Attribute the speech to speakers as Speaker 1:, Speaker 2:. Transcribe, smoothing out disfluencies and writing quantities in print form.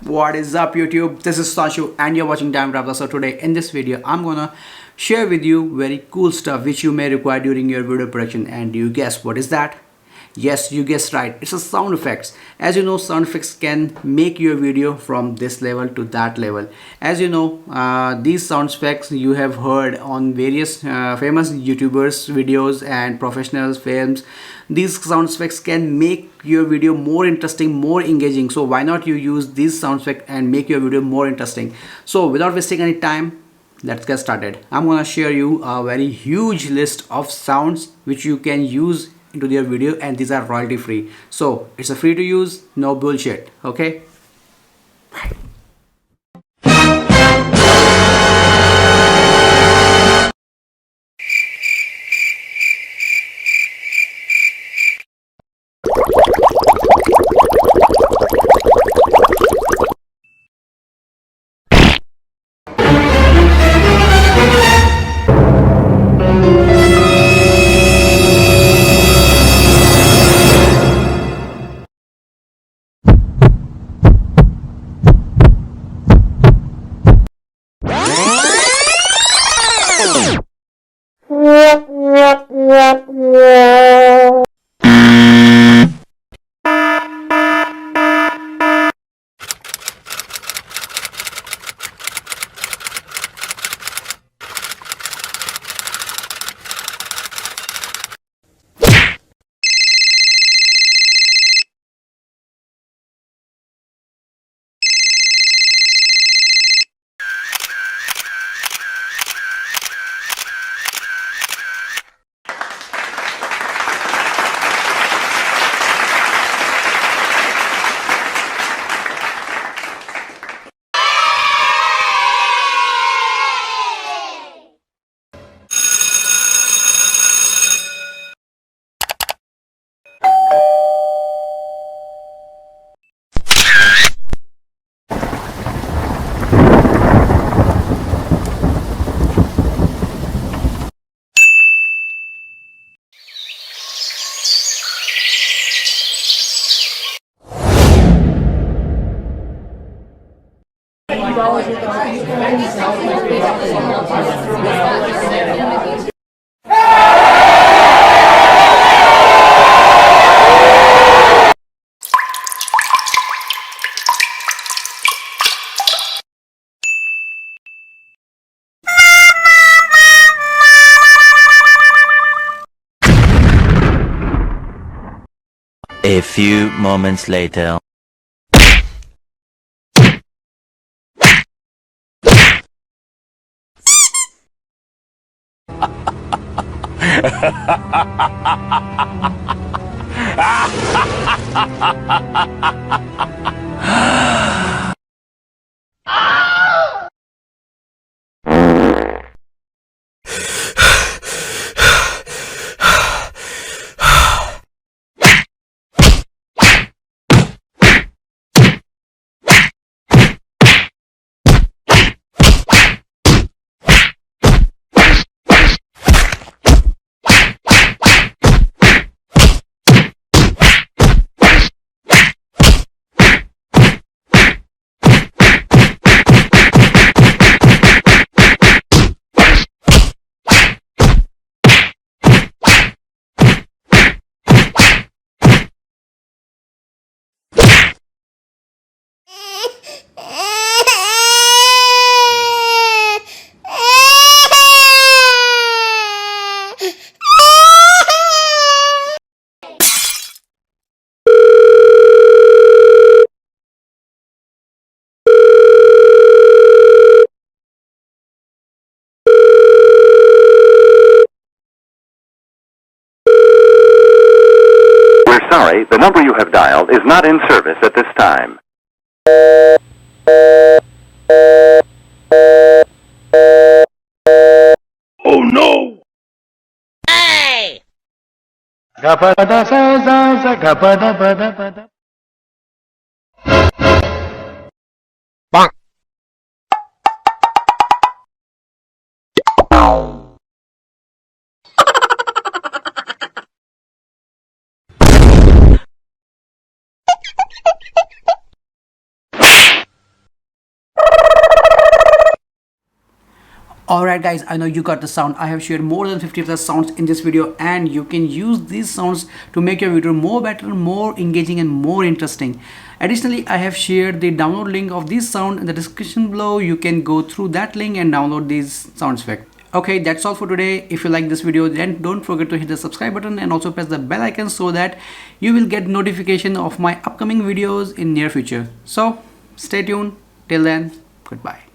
Speaker 1: What is up YouTube? This is Sashu and you're watching Time Traveler. So today in this video I'm gonna share with you very cool stuff which you may require during your video production. And do you guess what is that? Yes, you guessed right. It's a sound effects. As you know, sound effects can make your video from this level to that level. As you know, these sound effects you have heard on various famous YouTubers videos and professionals films. These sound effects can make your video more interesting, more engaging. So why not you use these sound effects and make your video more interesting? So without wasting any time, let's get started. I'm gonna share you a very huge list of sounds which you can use into your video, and these are royalty free. So it's a free to use, no bullshit. Okay.
Speaker 2: A few moments later.
Speaker 3: Sorry, the number you have dialed is not in service at this time.
Speaker 4: Oh no! Hey! Bonk.
Speaker 1: Alright guys, I know you got the sound. I have shared more than 50 of the sounds in this video, and you can use these sounds to make your video more better, more engaging and more interesting. Additionally, I have shared the download link of this sound in the description below. You can go through that link and download these sound effects. Okay, that's all for today. If you like this video, then don't forget to hit the subscribe button and also press the bell icon so that you will get notification of my upcoming videos in near future. So stay tuned. Till then, goodbye.